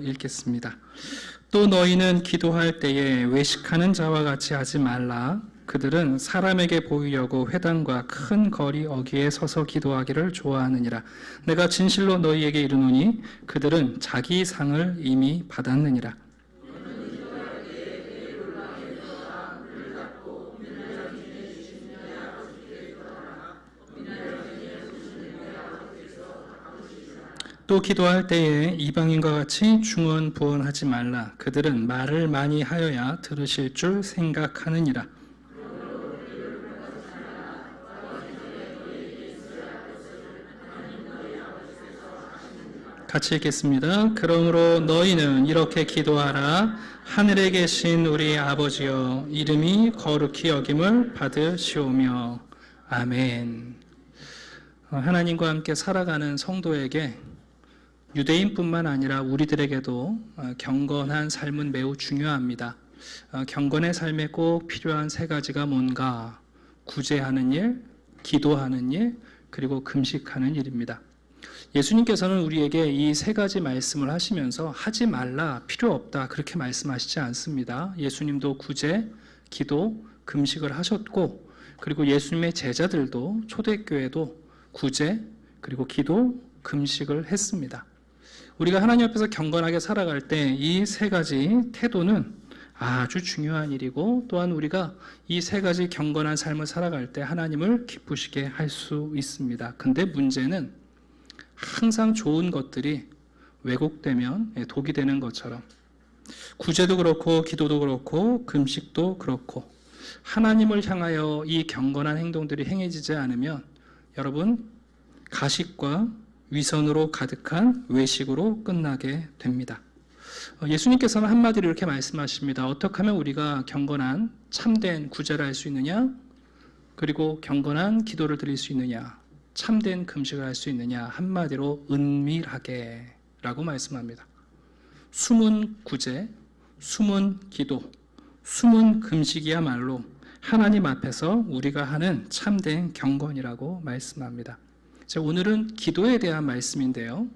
읽겠습니다. 또 너희는 기도할 때에 외식하는 자와 같이 하지 말라. 그들은 사람에게 보이려고 회당과 큰 거리 어귀에 서서 기도하기를 좋아하느니라. 내가 진실로 너희에게 이르노니 그들은 자기 상을 이미 받았느니라. 또 기도할 때에 이방인과 같이 중언부언하지 말라. 그들은 말을 많이 하여야 들으실 줄 생각하느니라. 같이 읽겠습니다. 그러므로 너희는 이렇게 기도하라. 하늘에 계신 우리 아버지여, 이름이 거룩히 여김을 받으시오며. 아멘. 하나님과 함께 살아가는 성도에게 유대인뿐만 아니라 우리들에게도 경건한 삶은 매우 중요합니다. 경건의 삶에 꼭 필요한 세 가지가 뭔가? 구제하는 일, 기도하는 일, 그리고 금식하는 일입니다. 예수님께서는 우리에게 이 세 가지 말씀을 하시면서 하지 말라, 필요 없다 그렇게 말씀하시지 않습니다. 예수님도 구제, 기도, 금식을 하셨고, 그리고 예수님의 제자들도 초대교회도 구제, 그리고 기도, 금식을 했습니다. 우리가 하나님 앞에서 경건하게 살아갈 때 이 세 가지 태도는 아주 중요한 일이고, 또한 우리가 이 세 가지 경건한 삶을 살아갈 때 하나님을 기쁘시게 할 수 있습니다. 근데 문제는 항상 좋은 것들이 왜곡되면 독이 되는 것처럼, 구제도 그렇고 기도도 그렇고 금식도 그렇고 하나님을 향하여 이 경건한 행동들이 행해지지 않으면 여러분 가식과 위선으로 가득한 외식으로 끝나게 됩니다. 예수님께서는 한마디로 이렇게 말씀하십니다. 어떻게 하면 우리가 경건한 참된 구제를 할 수 있느냐, 그리고 경건한 기도를 드릴 수 있느냐, 참된 금식을 할 수 있느냐, 한마디로 은밀하게 라고 말씀합니다. 숨은 구제, 숨은 기도, 숨은 금식이야말로 하나님 앞에서 우리가 하는 참된 경건이라고 말씀합니다. 자, 오늘은 기도에 대한 말씀인데요,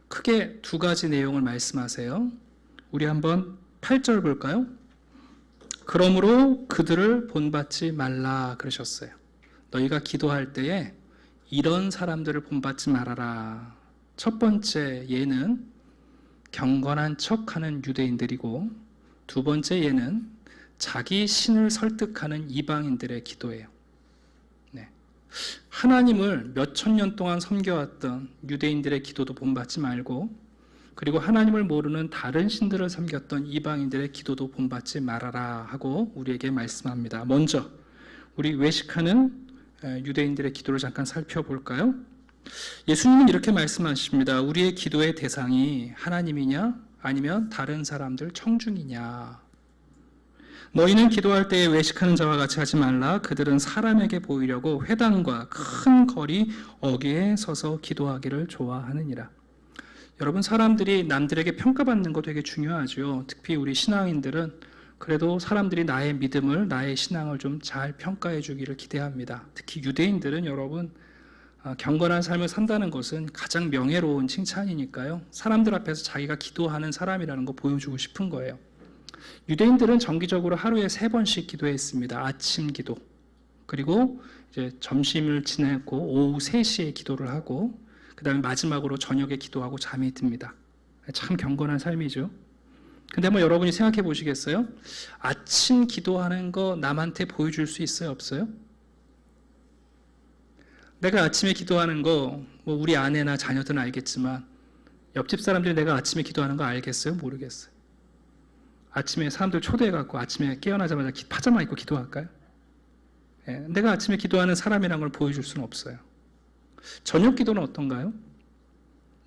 크게 두 가지 내용을 말씀하세요. 우리 한번 8절 볼까요? 그러므로 그들을 본받지 말라 그러셨어요. 너희가 기도할 때에 이런 사람들을 본받지 말아라. 첫 번째 예는 경건한 척하는 유대인들이고, 두 번째 예는 자기 신을 설득하는 이방인들의 기도예요. 네. 하나님을 몇천 년 동안 섬겨왔던 유대인들의 기도도 본받지 말고, 그리고 하나님을 모르는 다른 신들을 섬겼던 이방인들의 기도도 본받지 말아라 하고 우리에게 말씀합니다. 먼저 우리 외식하는 유대인들의 기도를 잠깐 살펴볼까요? 예수님은 이렇게 말씀하십니다. 우리의 기도의 대상이 하나님이냐 아니면 다른 사람들 청중이냐. 너희는 기도할 때에 외식하는 자와 같이 하지 말라. 그들은 사람에게 보이려고 회당과 큰 거리 어귀에 서서 기도하기를 좋아하느니라. 여러분, 사람들이 남들에게 평가받는 거 되게 중요하죠. 특히 우리 신앙인들은 그래도 사람들이 나의 믿음을, 나의 신앙을 좀 잘 평가해 주기를 기대합니다. 특히 유대인들은 여러분, 경건한 삶을 산다는 것은 가장 명예로운 칭찬이니까요. 사람들 앞에서 자기가 기도하는 사람이라는 거 보여주고 싶은 거예요. 유대인들은 정기적으로 하루에 3번씩 기도했습니다. 아침 기도, 그리고 이제 점심을 지내고 오후 3시에 기도를 하고, 그 다음에 마지막으로 저녁에 기도하고 잠이 듭니다. 참 경건한 삶이죠. 근데 한번 여러분이 생각해 보시겠어요? 아침 기도하는 거 남한테 보여줄 수 있어요, 없어요? 내가 아침에 기도하는 거 뭐 우리 아내나 자녀들은 알겠지만 옆집 사람들이 내가 아침에 기도하는 거 알겠어요? 모르겠어요. 아침에 사람들 초대해갖고 아침에 깨어나자마자 파자마 입고 기도할까요? 예, 내가 아침에 기도하는 사람이라는 걸 보여줄 수는 없어요. 저녁 기도는 어떤가요?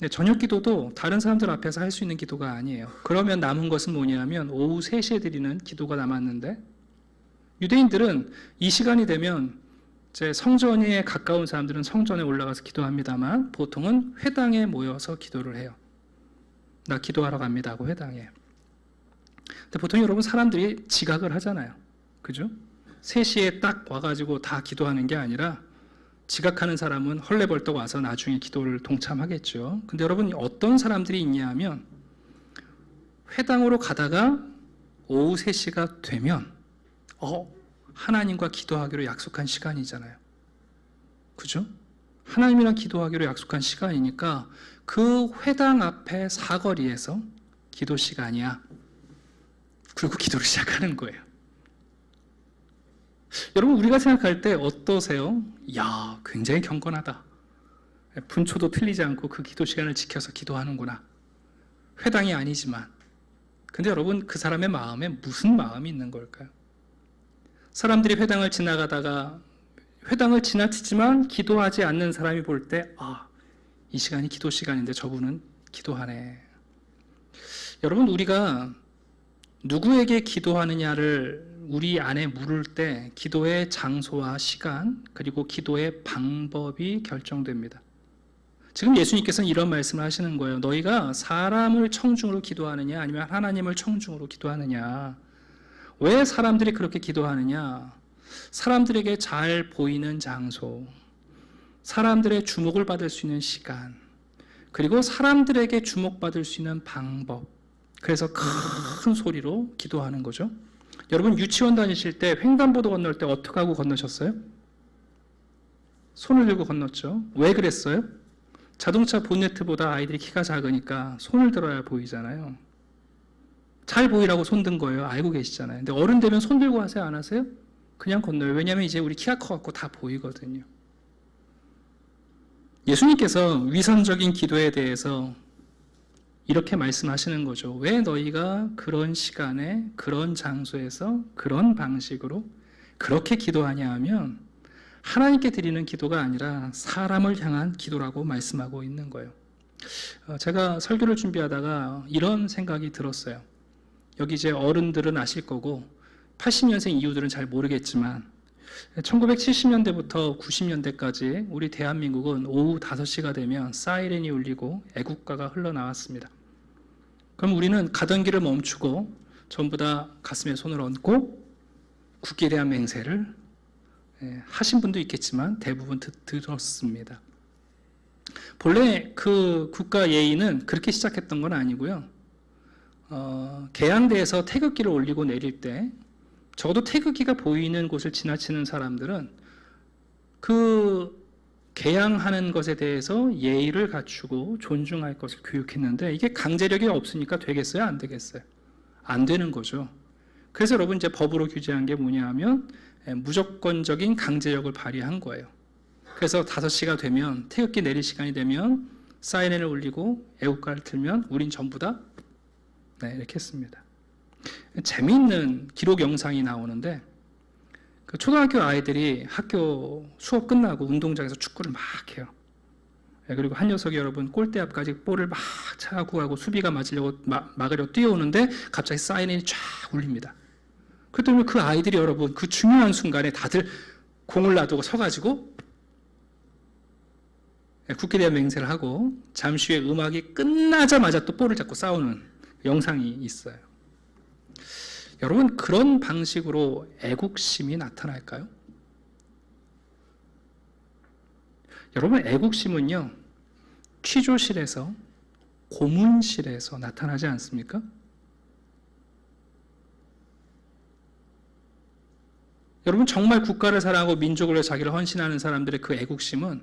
네, 저녁 기도도 다른 사람들 앞에서 할 수 있는 기도가 아니에요. 그러면 남은 것은 뭐냐면 오후 3시에 드리는 기도가 남았는데, 유대인들은 이 시간이 되면 제 성전에 가까운 사람들은 성전에 올라가서 기도합니다만 보통은 회당에 모여서 기도를 해요. 나 기도하러 갑니다 하고 회당에. 근데 보통 여러분 사람들이 지각을 하잖아요. 그죠? 3시에 딱 와가지고 다 기도하는 게 아니라 지각하는 사람은 헐레벌떡 와서 나중에 기도를 동참하겠죠. 근데 여러분 어떤 사람들이 있냐 하면 회당으로 가다가 오후 3시가 되면 하나님과 기도하기로 약속한 시간이잖아요. 그죠? 하나님이랑 기도하기로 약속한 시간이니까 그 회당 앞에 사거리에서 기도 시간이야. 그리고 기도를 시작하는 거예요. 여러분, 우리가 생각할 때 어떠세요? 야, 굉장히 경건하다. 분초도 틀리지 않고 그 기도 시간을 지켜서 기도하는구나. 회당이 아니지만. 근데 여러분, 그 사람의 마음에 무슨 마음이 있는 걸까요? 사람들이 회당을 지나가다가 회당을 지나치지만 기도하지 않는 사람이 볼 때, 이 시간이 기도 시간인데 저분은 기도하네. 여러분, 우리가 누구에게 기도하느냐를 우리 안에 물을 때 기도의 장소와 시간, 그리고 기도의 방법이 결정됩니다. 지금 예수님께서는 이런 말씀을 하시는 거예요. 너희가 사람을 청중으로 기도하느냐, 아니면 하나님을 청중으로 기도하느냐. 왜 사람들이 그렇게 기도하느냐? 사람들에게 잘 보이는 장소, 사람들의 주목을 받을 수 있는 시간, 그리고 사람들에게 주목받을 수 있는 방법. 그래서 큰 소리로 기도하는 거죠. 여러분, 유치원 다니실 때 횡단보도 건널 때 어떻게 하고 건너셨어요? 손을 들고 건넜죠. 왜 그랬어요? 자동차 본네트보다 아이들이 키가 작으니까 손을 들어야 보이잖아요. 잘 보이라고 손 든 거예요. 알고 계시잖아요. 근데 어른 되면 손 들고 하세요? 안 하세요? 그냥 건너요. 왜냐하면 이제 우리 키가 커갖고 다 보이거든요. 예수님께서 위선적인 기도에 대해서 이렇게 말씀하시는 거죠. 왜 너희가 그런 시간에, 그런 장소에서, 그런 방식으로 그렇게 기도하냐 하면 하나님께 드리는 기도가 아니라 사람을 향한 기도라고 말씀하고 있는 거예요. 제가 설교를 준비하다가 이런 생각이 들었어요. 여기 이제 어른들은 아실 거고 80년생 이후들은 잘 모르겠지만 1970년대부터 90년대까지 우리 대한민국은 오후 5시가 되면 사이렌이 울리고 애국가가 흘러나왔습니다. 그럼 우리는 가던 길을 멈추고 전부 다 가슴에 손을 얹고 국기에 대한 맹세를 하신 분도 있겠지만 대부분 들었습니다. 본래 그 국가 예의는 그렇게 시작했던 건 아니고요. 개항대에서 태극기를 올리고 내릴 때 적어도 태극기가 보이는 곳을 지나치는 사람들은 그 개항하는 것에 대해서 예의를 갖추고 존중할 것을 교육했는데 이게 강제력이 없으니까 되겠어요? 안 되겠어요? 안 되는 거죠. 그래서 여러분 이제 법으로 규제한 게 뭐냐 하면 무조건적인 강제력을 발휘한 거예요. 그래서 5시가 되면 태극기 내릴 시간이 되면 사이렌을 울리고 애국가를 틀면 우린 전부 다 이렇게 했습니다. 재미있는 기록 영상이 나오는데 그 초등학교 아이들이 학교 수업 끝나고 운동장에서 축구를 막 해요. 그리고 한 녀석이 여러분 골대 앞까지 볼을 막 차고 가고 수비가 맞으려고 막으려 뛰어오는데 갑자기 사이렌이 쫙 울립니다. 그랬더니 그 아이들이 여러분 그 중요한 순간에 다들 공을 놔두고 서가지고 국기에 대한 맹세를 하고 잠시 후에 음악이 끝나자마자 또 볼을 잡고 싸우는 영상이 있어요. 여러분, 그런 방식으로 애국심이 나타날까요? 여러분, 애국심은요, 취조실에서, 고문실에서 나타나지 않습니까? 여러분, 정말 국가를 사랑하고 민족을 위해 자기를 헌신하는 사람들의 그 애국심은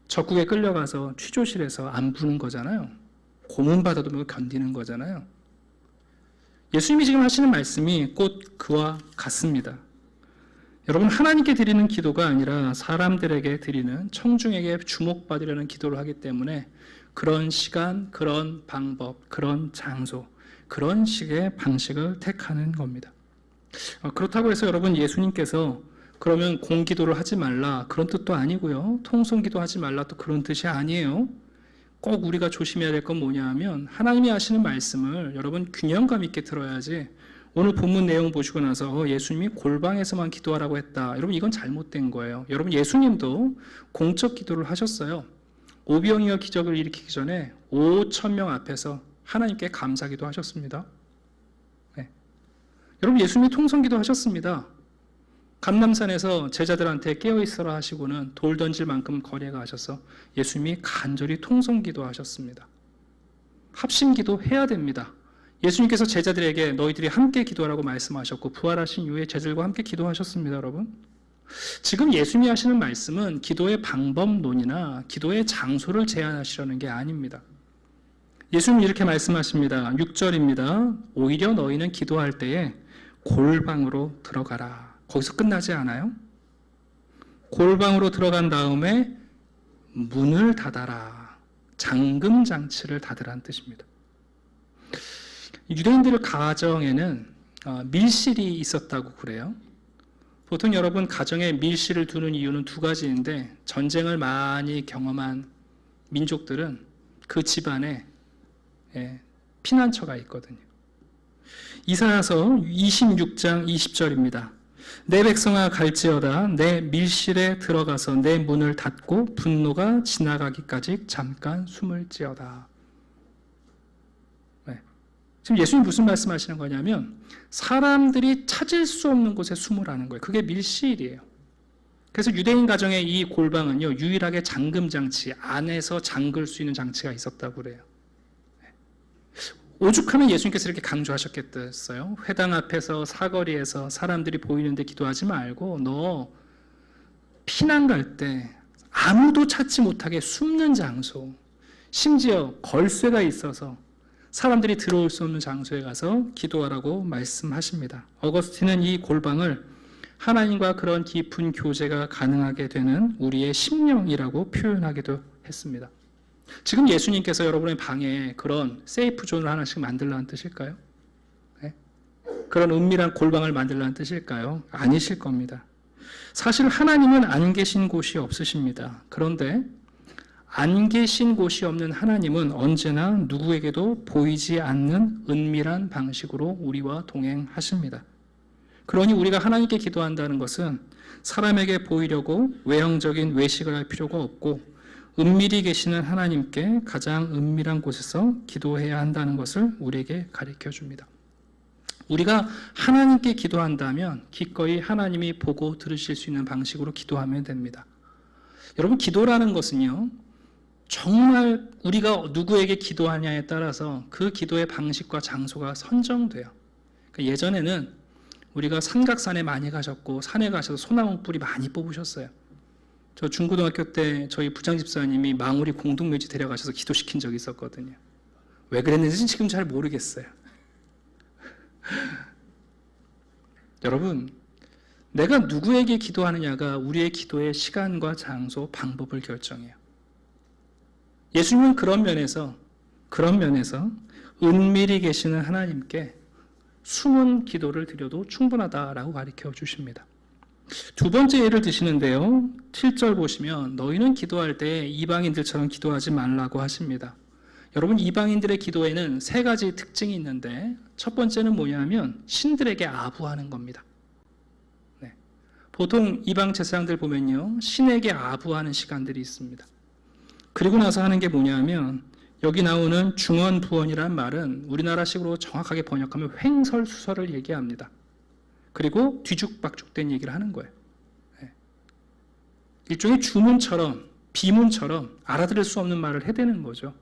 적국에 끌려가서 취조실에서 안 부는 거잖아요. 고문받아도 견디는 거잖아요. 예수님이 지금 하시는 말씀이 곧 그와 같습니다. 여러분, 하나님께 드리는 기도가 아니라 사람들에게 드리는, 청중에게 주목받으려는 기도를 하기 때문에 그런 시간, 그런 방법, 그런 장소, 그런 식의 방식을 택하는 겁니다. 그렇다고 해서 여러분, 예수님께서 그러면 공기도를 하지 말라, 그런 뜻도 아니고요. 통성기도 하지 말라, 또 그런 뜻이 아니에요. 꼭 우리가 조심해야 될 건 뭐냐 하면 하나님이 하시는 말씀을 여러분 균형감 있게 들어야지 오늘 본문 내용 보시고 나서 예수님이 골방에서만 기도하라고 했다. 여러분 이건 잘못된 거예요. 여러분 예수님도 공적 기도를 하셨어요. 오병이어 기적을 일으키기 전에 5,000명 앞에서 하나님께 감사기도 하셨습니다. 네. 여러분 예수님이 통성기도 하셨습니다. 감람산에서 제자들한테 깨어있어라 하시고는 돌 던질 만큼 거리에 가셔서 예수님이 간절히 통성기도 하셨습니다. 합심기도 해야 됩니다. 예수님께서 제자들에게 너희들이 함께 기도하라고 말씀하셨고 부활하신 이후에 제자들과 함께 기도하셨습니다, 여러분. 지금 예수님이 하시는 말씀은 기도의 방법론이나 기도의 장소를 제한하시려는 게 아닙니다. 예수님이 이렇게 말씀하십니다. 6절입니다. 오히려 너희는 기도할 때에 골방으로 들어가라. 거기서 끝나지 않아요? 골방으로 들어간 다음에 문을 닫아라. 잠금 장치를 닫으라는 뜻입니다. 유대인들 가정에는 밀실이 있었다고 그래요. 보통 여러분 가정에 밀실을 두는 이유는 두 가지인데, 전쟁을 많이 경험한 민족들은 그 집안에 피난처가 있거든요. 이사야서 26장 20절입니다. 내 백성아 갈지어다 내 밀실에 들어가서 내 문을 닫고 분노가 지나가기까지 잠깐 숨을 지어다. 지금 예수님이 무슨 말씀하시는 거냐면 사람들이 찾을 수 없는 곳에 숨으라는 거예요. 그게 밀실이에요. 그래서 유대인 가정의 이 골방은요, 유일하게 잠금 장치, 안에서 잠글 수 있는 장치가 있었다고 그래요. 오죽하면 예수님께서 이렇게 강조하셨겠어요. 회당 앞에서 사거리에서 사람들이 보이는데 기도하지 말고 너 피난 갈 때 아무도 찾지 못하게 숨는 장소, 심지어 걸쇠가 있어서 사람들이 들어올 수 없는 장소에 가서 기도하라고 말씀하십니다. 어거스틴은 이 골방을 하나님과 그런 깊은 교제가 가능하게 되는 우리의 심령이라고 표현하기도 했습니다. 지금 예수님께서 여러분의 방에 그런 세이프 존을 하나씩 만들라는 뜻일까요? 네? 그런 은밀한 골방을 만들라는 뜻일까요? 아니실 겁니다. 사실 하나님은 안 계신 곳이 없으십니다. 그런데 안 계신 곳이 없는 하나님은 언제나 누구에게도 보이지 않는 은밀한 방식으로 우리와 동행하십니다. 그러니 우리가 하나님께 기도한다는 것은 사람에게 보이려고 외형적인 외식을 할 필요가 없고 은밀히 계시는 하나님께 가장 은밀한 곳에서 기도해야 한다는 것을 우리에게 가르쳐 줍니다. 우리가 하나님께 기도한다면 기꺼이 하나님이 보고 들으실 수 있는 방식으로 기도하면 됩니다. 여러분, 기도라는 것은요, 정말 우리가 누구에게 기도하냐에 따라서 그 기도의 방식과 장소가 선정돼요. 그러니까 예전에는 우리가 삼각산에 많이 가셨고 산에 가셔서 소나무 뿌리 많이 뽑으셨어요. 저 중고등학교 때 저희 부장집사님이 망우리 공동묘지 데려가셔서 기도시킨 적이 있었거든요. 왜 그랬는지 지금 잘 모르겠어요. 여러분, 내가 누구에게 기도하느냐가 우리의 기도의 시간과 장소, 방법을 결정해요. 예수님은 그런 면에서 은밀히 계시는 하나님께 숨은 기도를 드려도 충분하다라고 가르쳐 주십니다. 두 번째 예를 드시는데요. 7절 보시면 너희는 기도할 때 이방인들처럼 기도하지 말라고 하십니다. 여러분, 이방인들의 기도에는 세 가지 특징이 있는데 첫 번째는 뭐냐면 신들에게 아부하는 겁니다. 네. 보통 이방 제사장들 보면요, 신에게 아부하는 시간들이 있습니다. 그리고 나서 하는 게 뭐냐면 여기 나오는 중언부언이란 말은 우리나라식으로 정확하게 번역하면 횡설수설을 얘기합니다. 그리고 뒤죽박죽된 얘기를 하는 거예요. 일종의 주문처럼 비문처럼 알아들을 수 없는 말을 해대는 거죠.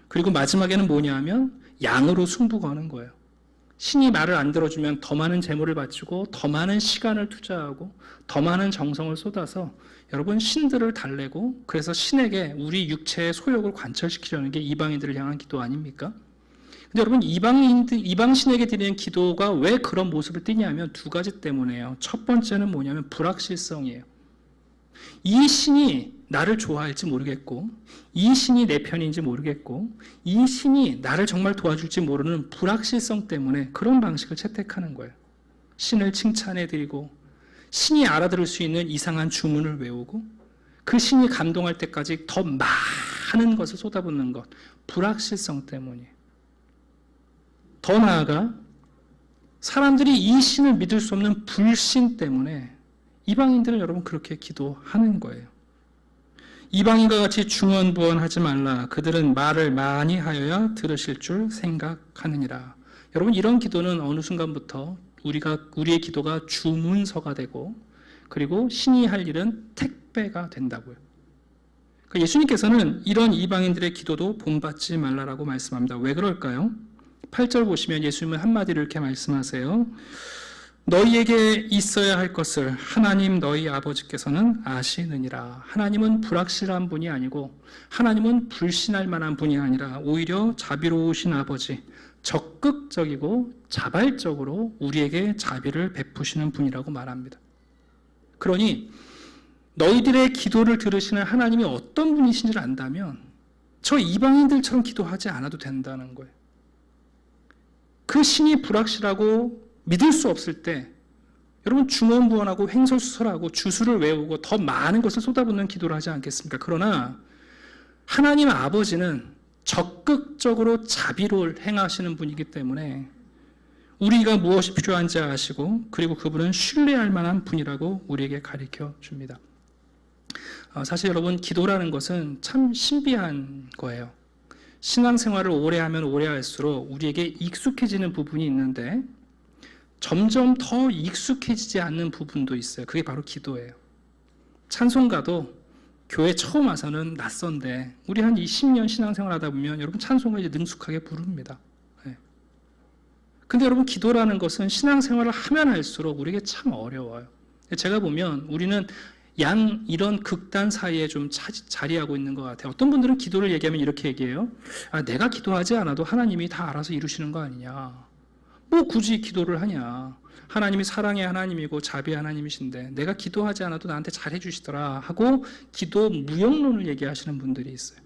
그리고 마지막에는 뭐냐면 양으로 승부 거는 거예요. 신이 말을 안 들어주면 더 많은 재물을 바치고 더 많은 시간을 투자하고 더 많은 정성을 쏟아서 여러분 신들을 달래고 그래서 신에게 우리 육체의 소욕을 관철시키려는 게 이방인들을 향한 기도 아닙니까? 근데 여러분 이방신에게 드리는 기도가 왜 그런 모습을 띠냐면 두 가지 때문에요. 첫 번째는 뭐냐면 불확실성이에요. 이 신이 나를 좋아할지 모르겠고 이 신이 내 편인지 모르겠고 이 신이 나를 정말 도와줄지 모르는 불확실성 때문에 그런 방식을 채택하는 거예요. 신을 칭찬해드리고 신이 알아들을 수 있는 이상한 주문을 외우고 그 신이 감동할 때까지 더 많은 것을 쏟아붓는 것, 불확실성 때문이에요. 더 나아가 사람들이 이 신을 믿을 수 없는 불신 때문에 이방인들은 여러분 그렇게 기도하는 거예요. 이방인과 같이 중언부언하지 말라. 그들은 말을 많이 하여야 들으실 줄 생각하느니라. 여러분, 이런 기도는 어느 순간부터 우리의 기도가 주문서가 되고 그리고 신이 할 일은 택배가 된다고요. 그러니까 예수님께서는 이런 이방인들의 기도도 본받지 말라라고 말씀합니다. 왜 그럴까요? 8절 보시면 예수님은 한마디로 이렇게 말씀하세요. 너희에게 있어야 할 것을 하나님 너희 아버지께서는 아시느니라. 하나님은 불확실한 분이 아니고 하나님은 불신할 만한 분이 아니라 오히려 자비로우신 아버지, 적극적이고 자발적으로 우리에게 자비를 베푸시는 분이라고 말합니다. 그러니 너희들의 기도를 들으시는 하나님이 어떤 분이신지를 안다면 저 이방인들처럼 기도하지 않아도 된다는 거예요. 그 신이 불확실하고 믿을 수 없을 때 여러분 중언부언하고 횡설수설하고 주술을 외우고 더 많은 것을 쏟아붓는 기도를 하지 않겠습니까? 그러나 하나님 아버지는 적극적으로 자비를 행하시는 분이기 때문에 우리가 무엇이 필요한지 아시고 그리고 그분은 신뢰할 만한 분이라고 우리에게 가르쳐 줍니다. 사실 여러분 기도라는 것은 참 신비한 거예요. 신앙생활을 오래 하면 오래 할수록 우리에게 익숙해지는 부분이 있는데 점점 더 익숙해지지 않는 부분도 있어요. 그게 바로 기도예요. 찬송가도 교회 처음 와서는 낯선데 우리 한 20년 신앙생활 하다 보면 여러분 찬송가 이제 능숙하게 부릅니다. 근데 여러분 기도라는 것은 신앙생활을 하면 할수록 우리에게 참 어려워요. 제가 보면 우리는 이런 극단 사이에 좀 자리하고 있는 것 같아요. 어떤 분들은 기도를 얘기하면 이렇게 얘기해요. 내가 기도하지 않아도 하나님이 다 알아서 이루시는 거 아니냐. 뭐 굳이 기도를 하냐. 하나님이 사랑의 하나님이고 자비의 하나님이신데 내가 기도하지 않아도 나한테 잘해주시더라 하고 기도 무용론을 얘기하시는 분들이 있어요.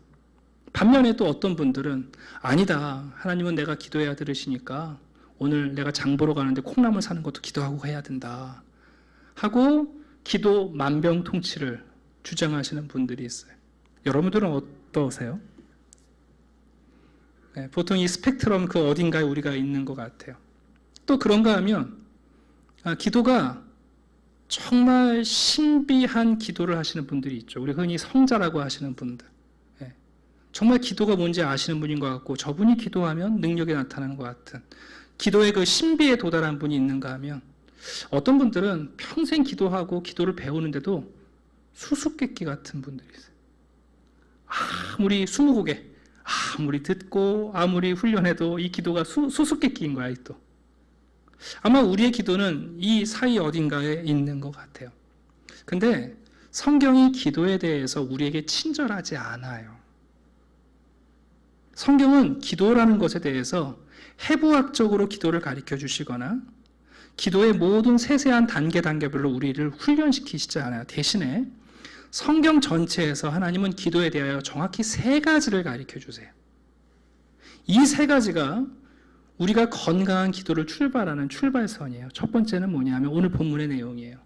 반면에 또 어떤 분들은 아니다. 하나님은 내가 기도해야 들으시니까 오늘 내가 장 보러 가는데 콩나물 사는 것도 기도하고 해야 된다 하고 기도 만병통치를 주장하시는 분들이 있어요. 여러분들은 어떠세요? 보통 이 스펙트럼 그 어딘가에 우리가 있는 것 같아요. 또 그런가 하면 기도가 정말 신비한 기도를 하시는 분들이 있죠. 우리 흔히 성자라고 하시는 분들. 정말 기도가 뭔지 아시는 분인 것 같고 저분이 기도하면 능력이 나타나는 것 같은 기도의 그 신비에 도달한 분이 있는가 하면 어떤 분들은 평생 기도하고 기도를 배우는데도 수수께끼 같은 분들이 있어요. 아무리 스무고개, 아무리 듣고 아무리 훈련해도 이 기도가 수수께끼인 거야. 또 아마 우리의 기도는 이 사이 어딘가에 있는 것 같아요. 근데 성경이 기도에 대해서 우리에게 친절하지 않아요. 성경은 기도라는 것에 대해서 해부학적으로 기도를 가르쳐 주시거나 기도의 모든 세세한 단계별로 우리를 훈련시키시지 않아요. 대신에 성경 전체에서 하나님은 기도에 대하여 정확히 3가지를 가르쳐 주세요. 이 3가지가 우리가 건강한 기도를 출발하는 출발선이에요. 첫 번째는 뭐냐면 오늘 본문의 내용이에요.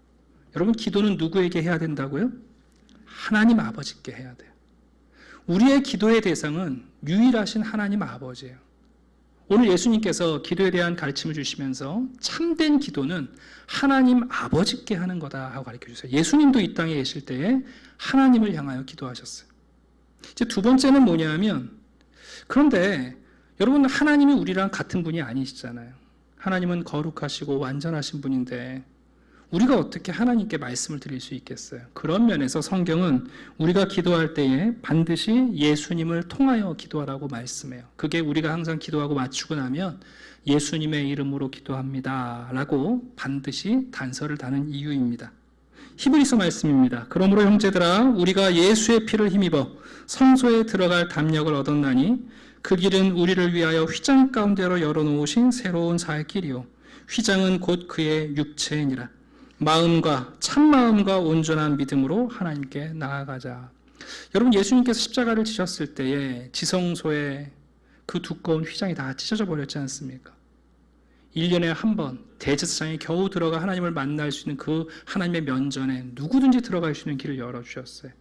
여러분 기도는 누구에게 해야 된다고요? 하나님 아버지께 해야 돼요. 우리의 기도의 대상은 유일하신 하나님 아버지예요. 오늘 예수님께서 기도에 대한 가르침을 주시면서 참된 기도는 하나님 아버지께 하는 거다 하고 가르쳐 주세요. 예수님도 이 땅에 계실 때에 하나님을 향하여 기도하셨어요. 이제 두 번째는 뭐냐면 그런데 여러분 하나님이 우리랑 같은 분이 아니시잖아요. 하나님은 거룩하시고 완전하신 분인데 우리가 어떻게 하나님께 말씀을 드릴 수 있겠어요? 그런 면에서 성경은 우리가 기도할 때에 반드시 예수님을 통하여 기도하라고 말씀해요. 그게 우리가 항상 기도하고 마치고 나면 예수님의 이름으로 기도합니다 라고 반드시 단서를 다는 이유입니다. 히브리서 말씀입니다. 그러므로 형제들아 우리가 예수의 피를 힘입어 성소에 들어갈 담력을 얻었나니 그 길은 우리를 위하여 휘장 가운데로 열어놓으신 새로운 살 길이요 휘장은 곧 그의 육체니라. 마음과 참마음과 온전한 믿음으로 하나님께 나아가자. 여러분 예수님께서 십자가를 지셨을 때에 지성소에 그 두꺼운 휘장이 다 찢어져 버렸지 않습니까? 1년에 한 번 대제사장이 겨우 들어가 하나님을 만날 수 있는 그 하나님의 면전에 누구든지 들어갈 수 있는 길을 열어주셨어요.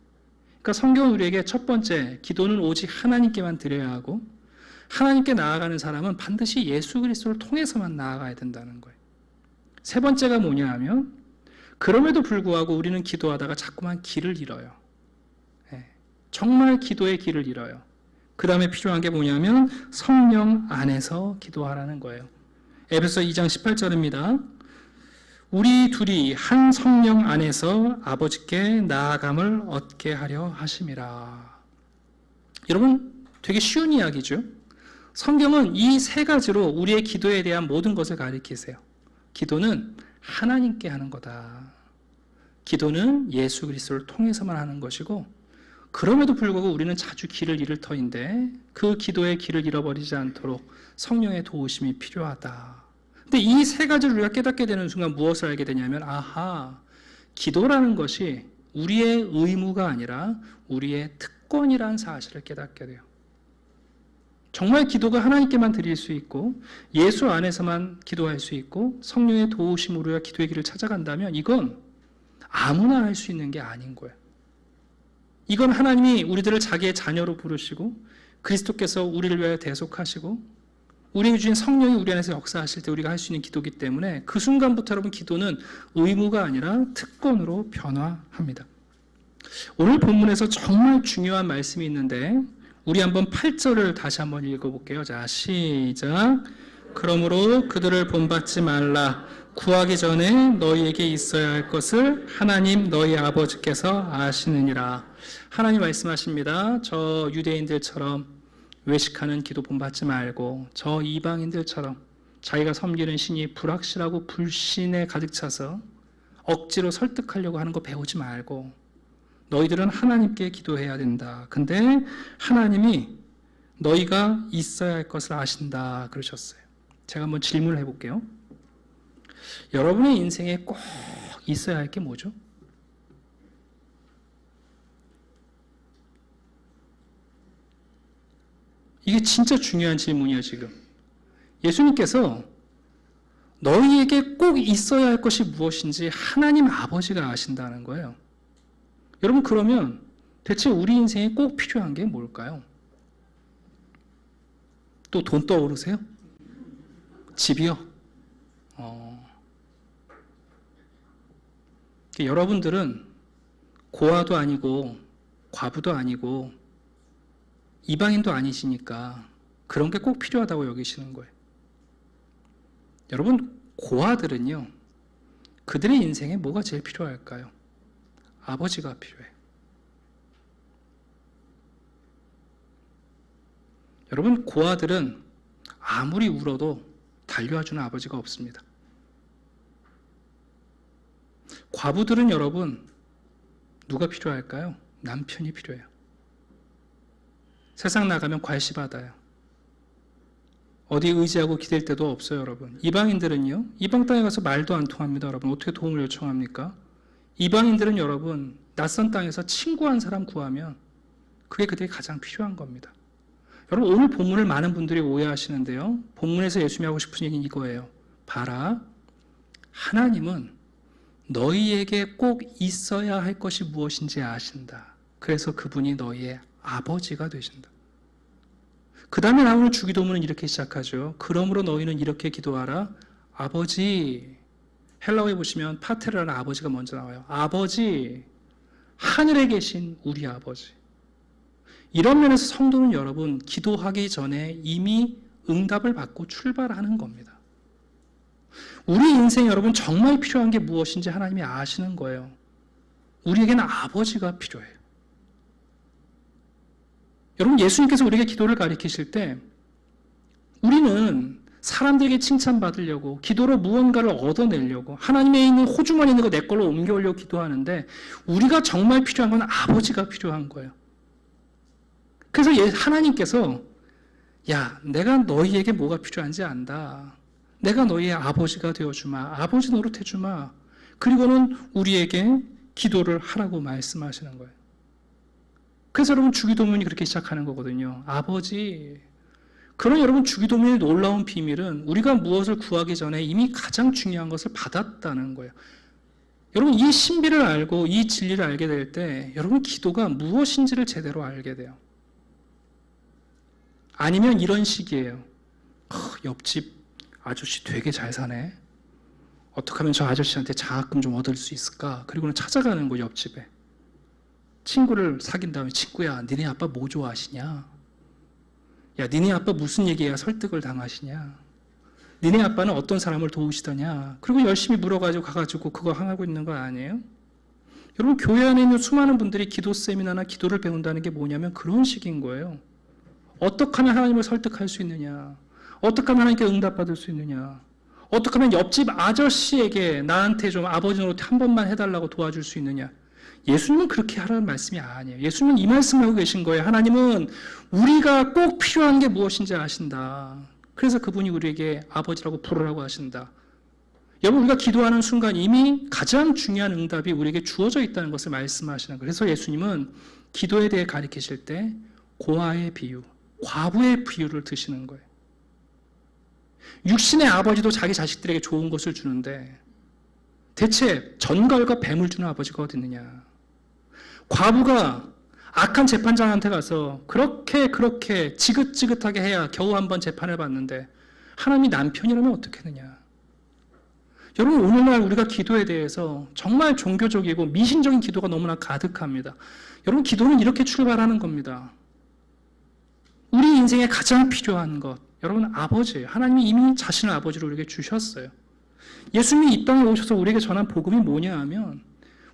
그러니까 성경은 우리에게 첫 번째 기도는 오직 하나님께만 드려야 하고 하나님께 나아가는 사람은 반드시 예수 그리스도를 통해서만 나아가야 된다는 거예요. 세 번째가 뭐냐 하면 그럼에도 불구하고 우리는 기도하다가 자꾸만 길을 잃어요. 정말 기도의 길을 잃어요. 그 다음에 필요한 게 뭐냐면 성령 안에서 기도하라는 거예요. 에베소 2장 18절입니다. 우리 둘이 한 성령 안에서 아버지께 나아감을 얻게 하려 하심이라. 여러분 되게 쉬운 이야기죠. 성경은 이 세 가지로 우리의 기도에 대한 모든 것을 가리키세요. 기도는 하나님께 하는 거다. 기도는 예수 그리스도를 통해서만 하는 것이고, 그럼에도 불구하고 우리는 자주 길을 잃을 터인데 그 기도의 길을 잃어버리지 않도록 성령의 도우심이 필요하다. 근데 이 세 가지를 우리가 깨닫게 되는 순간 무엇을 알게 되냐면, 아하, 기도라는 것이 우리의 의무가 아니라 우리의 특권이라는 사실을 깨닫게 돼요. 정말 기도가 하나님께만 드릴 수 있고 예수 안에서만 기도할 수 있고 성령의 도우심으로 우리가 기도의 길을 찾아간다면 이건 아무나 할 수 있는 게 아닌 거예요. 이건 하나님이 우리들을 자기의 자녀로 부르시고 그리스도께서 우리를 위하여 대속하시고 우리에게 주신 성령이 우리 안에서 역사하실 때 우리가 할 수 있는 기도이기 때문에 그 순간부터 여러분 기도는 의무가 아니라 특권으로 변화합니다. 오늘 본문에서 정말 중요한 말씀이 있는데 우리 한번 8절을 다시 한번 읽어볼게요. 자, 시작. 그러므로 그들을 본받지 말라. 구하기 전에 너희에게 있어야 할 것을 하나님 너희 아버지께서 아시느니라. 하나님 말씀하십니다. 저 유대인들처럼 외식하는 기도 본받지 말고 저 이방인들처럼 자기가 섬기는 신이 불확실하고 불신에 가득 차서 억지로 설득하려고 하는 거 배우지 말고 너희들은 하나님께 기도해야 된다. 근데 하나님이 너희가 있어야 할 것을 아신다 그러셨어요. 제가 한번 질문을 해볼게요. 여러분의 인생에 꼭 있어야 할 게 뭐죠? 이게 진짜 중요한 질문이에요, 지금. 예수님께서 너희에게 꼭 있어야 할 것이 무엇인지 하나님 아버지가 아신다는 거예요. 여러분, 그러면 대체 우리 인생에 꼭 필요한 게 뭘까요? 또 돈 떠오르세요? 집이요? 여러분들은 고아도 아니고 과부도 아니고 이방인도 아니시니까 그런 게 꼭 필요하다고 여기시는 거예요. 여러분, 고아들은요, 그들의 인생에 뭐가 제일 필요할까요? 아버지가 필요해요. 여러분, 고아들은 아무리 울어도 달려와주는 아버지가 없습니다. 과부들은 여러분, 누가 필요할까요? 남편이 필요해요. 세상 나가면 괄시받아요. 어디 의지하고 기댈 데도 없어요, 여러분. 이방인들은요, 이방 땅에 가서 말도 안 통합니다, 여러분. 어떻게 도움을 요청합니까? 이방인들은 여러분, 낯선 땅에서 친구 한 사람 구하면 그게 그들이 가장 필요한 겁니다. 여러분, 오늘 본문을 많은 분들이 오해하시는데요. 본문에서 예수님이 하고 싶은 얘기는 이거예요. 봐라, 하나님은 너희에게 꼭 있어야 할 것이 무엇인지 아신다. 그래서 그분이 너희의 아버지가 되신다. 그 다음에 나오는 주기도문은 이렇게 시작하죠. 그러므로 너희는 이렇게 기도하라. 아버지, 헬라어에 보시면 파테르라는 아버지가 먼저 나와요. 아버지, 하늘에 계신 우리 아버지. 이런 면에서 성도는 여러분, 기도하기 전에 이미 응답을 받고 출발하는 겁니다. 우리 인생 여러분 정말 필요한 게 무엇인지 하나님이 아시는 거예요. 우리에게는 아버지가 필요해요. 여러분, 예수님께서 우리에게 기도를 가르치실 때 우리는 사람들에게 칭찬받으려고 기도로 무언가를 얻어내려고 하나님의 있는 호주머니 있는 거 내 걸로 옮겨오려고 기도하는데 우리가 정말 필요한 건 아버지가 필요한 거예요. 그래서 하나님께서 야, 내가 너희에게 뭐가 필요한지 안다. 내가 너희의 아버지가 되어주마. 아버지 노릇해주마. 그리고는 우리에게 기도를 하라고 말씀하시는 거예요. 그래서 여러분 주기도문이 그렇게 시작하는 거거든요. 아버지. 그런 여러분 주기도문의 놀라운 비밀은 우리가 무엇을 구하기 전에 이미 가장 중요한 것을 받았다는 거예요. 여러분 이 신비를 알고 이 진리를 알게 될 때 여러분 기도가 무엇인지를 제대로 알게 돼요. 아니면 이런 식이에요. 옆집 아저씨 되게 잘 사네. 어떻게 하면 저 아저씨한테 장학금 좀 얻을 수 있을까? 그리고는 찾아가는 거 옆집에. 친구를 사귄 다음에 친구야, 니네 아빠 뭐 좋아하시냐? 야, 니네 아빠 무슨 얘기해야 설득을 당하시냐? 니네 아빠는 어떤 사람을 도우시더냐? 그리고 열심히 물어가지고 가가지고 그거 하고 있는 거 아니에요? 여러분 교회 안에 있는 수많은 분들이 기도 세미나나 기도를 배운다는 게 뭐냐면 그런 식인 거예요. 어떻게 하면 하나님을 설득할 수 있느냐? 어떻게 하면 하나님께 응답받을 수 있느냐? 어떻게 하면 옆집 아저씨에게 나한테 좀 아버지 노릇 한 번만 해달라고 도와줄 수 있느냐? 예수님은 그렇게 하라는 말씀이 아니에요. 예수님은 이 말씀을 하고 계신 거예요. 하나님은 우리가 꼭 필요한 게 무엇인지 아신다. 그래서 그분이 우리에게 아버지라고 부르라고 하신다. 여러분, 우리가 기도하는 순간 이미 가장 중요한 응답이 우리에게 주어져 있다는 것을 말씀하시는 거예요. 그래서 예수님은 기도에 대해 가르치실 때 고아의 비유, 과부의 비유를 드시는 거예요. 육신의 아버지도 자기 자식들에게 좋은 것을 주는데 대체 전갈과 뱀을 주는 아버지가 어디 있느냐? 과부가 악한 재판장한테 가서 그렇게 지긋지긋하게 해야 겨우 한번 재판을 받는데 하나님이 남편이라면 어떻겠느냐? 여러분, 오늘날 우리가 기도에 대해서 정말 종교적이고 미신적인 기도가 너무나 가득합니다. 여러분, 기도는 이렇게 출발하는 겁니다. 우리 인생에 가장 필요한 것, 여러분, 아버지예요. 하나님이 이미 자신을 아버지로 우리에게 주셨어요. 예수님이 이 땅에 오셔서 우리에게 전한 복음이 뭐냐 하면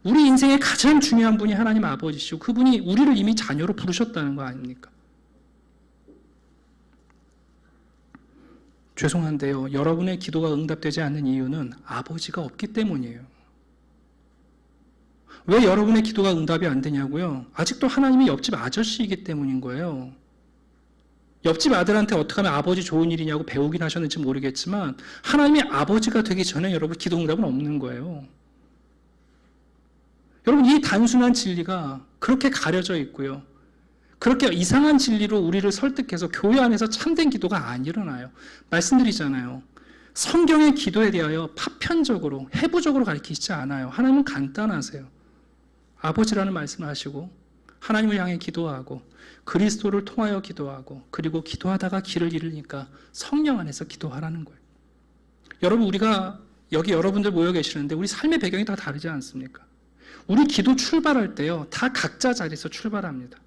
우리 인생에 가장 중요한 분이 하나님 아버지시고 그분이 우리를 이미 자녀로 부르셨다는 거 아닙니까? 죄송한데요, 여러분의 기도가 응답되지 않는 이유는 아버지가 없기 때문이에요. 왜 여러분의 기도가 응답이 안 되냐고요? 아직도 하나님이 옆집 아저씨이기 때문인 거예요. 옆집 아들한테 어떻게 하면 아버지 좋은 일이냐고 배우긴 하셨는지 모르겠지만 하나님이 아버지가 되기 전에 여러분 기도 응답은 없는 거예요. 여러분, 이 단순한 진리가 그렇게 가려져 있고요. 그렇게 이상한 진리로 우리를 설득해서 교회 안에서 참된 기도가 안 일어나요. 말씀드리잖아요. 성경의 기도에 대하여 파편적으로, 해부적으로 가르치지 않아요. 하나님은 간단하세요. 아버지라는 말씀을 하시고 하나님을 향해 기도하고 그리스도를 통하여 기도하고 그리고 기도하다가 길을 잃으니까 성령 안에서 기도하라는 거예요. 여러분, 우리가 여기 여러분들 모여 계시는데 우리 삶의 배경이 다 다르지 않습니까? 우리 기도 출발할 때요, 다 각자 자리에서 출발합니다.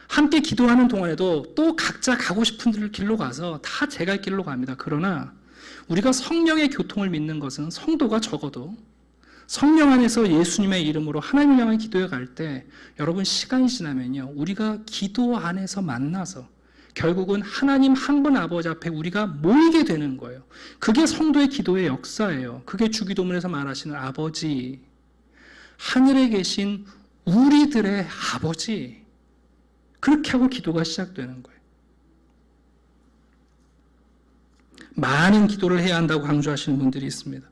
함께 기도하는 동안에도 또 각자 가고 싶은 길로 가서 다 제 갈 길로 갑니다. 그러나 우리가 성령의 교통을 믿는 것은 성도가 적어도 성령 안에서 예수님의 이름으로 하나님을 향한 기도에 갈 때 여러분, 시간이 지나면요, 우리가 기도 안에서 만나서 결국은 하나님 한 분 아버지 앞에 우리가 모이게 되는 거예요. 그게 성도의 기도의 역사예요. 그게 주기도문에서 말하시는 아버지, 하늘에 계신 우리들의 아버지, 그렇게 하고 기도가 시작되는 거예요. 많은 기도를 해야 한다고 강조하시는 분들이 있습니다.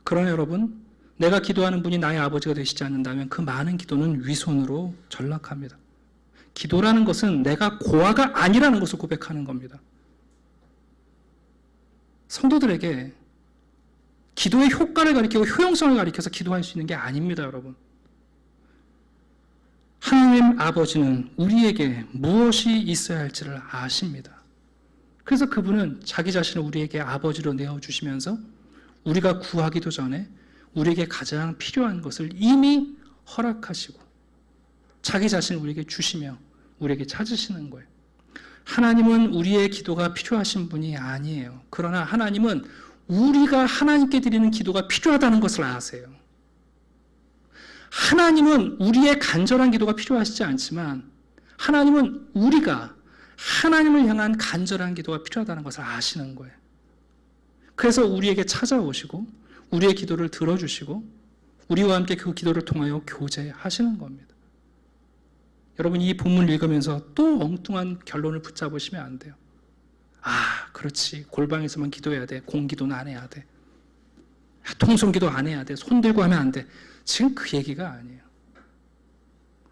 그러나 여러분, 내가 기도하는 분이 나의 아버지가 되시지 않는다면 그 많은 기도는 위선으로 전락합니다. 기도라는 것은 내가 고아가 아니라는 것을 고백하는 겁니다. 성도들에게 기도의 효과를 가리키고 효용성을 가리켜서 기도할 수 있는 게 아닙니다, 여러분. 하나님 아버지는 우리에게 무엇이 있어야 할지를 아십니다. 그래서 그분은 자기 자신을 우리에게 아버지로 내어주시면서 우리가 구하기도 전에 우리에게 가장 필요한 것을 이미 허락하시고 자기 자신을 우리에게 주시며 우리에게 찾으시는 거예요. 하나님은 우리의 기도가 필요하신 분이 아니에요. 그러나 하나님은 우리가 하나님께 드리는 기도가 필요하다는 것을 아세요. 하나님은 우리의 간절한 기도가 필요하시지 않지만 하나님은 우리가 하나님을 향한 간절한 기도가 필요하다는 것을 아시는 거예요. 그래서 우리에게 찾아오시고 우리의 기도를 들어주시고 우리와 함께 그 기도를 통하여 교제하시는 겁니다. 여러분, 이 본문을 읽으면서 또 엉뚱한 결론을 붙잡으시면 안 돼요. 아, 그렇지, 골방에서만 기도해야 돼, 공기도는 안 해야 돼, 통성기도 안 해야 돼, 손 들고 하면 안 돼. 지금 그 얘기가 아니에요.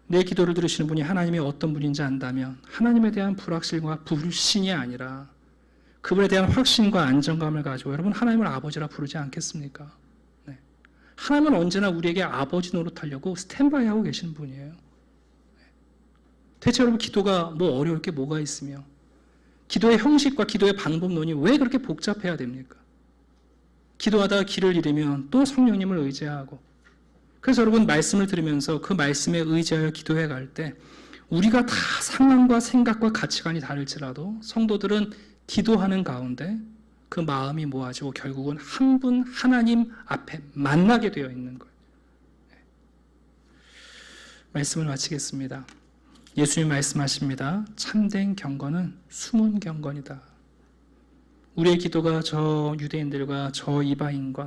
내 기도를 들으시는 분이 하나님이 어떤 분인지 안다면 하나님에 대한 불확실과 불신이 아니라 그분에 대한 확신과 안정감을 가지고 여러분, 하나님을 아버지라 부르지 않겠습니까? 네. 하나님은 언제나 우리에게 아버지 노릇하려고 스탠바이 하고 계시는 분이에요. 네. 대체 여러분, 기도가 뭐 어려울 게 뭐가 있으며 기도의 형식과 기도의 방법론이 왜 그렇게 복잡해야 됩니까? 기도하다가 길을 잃으면 또 성령님을 의지하고, 그래서 여러분, 말씀을 들으면서 그 말씀에 의지하여 기도해 갈 때 우리가 다 상황과 생각과 가치관이 다를지라도 성도들은 기도하는 가운데 그 마음이 모아지고 결국은 한 분 하나님 앞에 만나게 되어 있는 거예요. 말씀을 마치겠습니다. 예수님 말씀하십니다. 참된 경건은 숨은 경건이다. 우리의 기도가 저 유대인들과 저 이방인과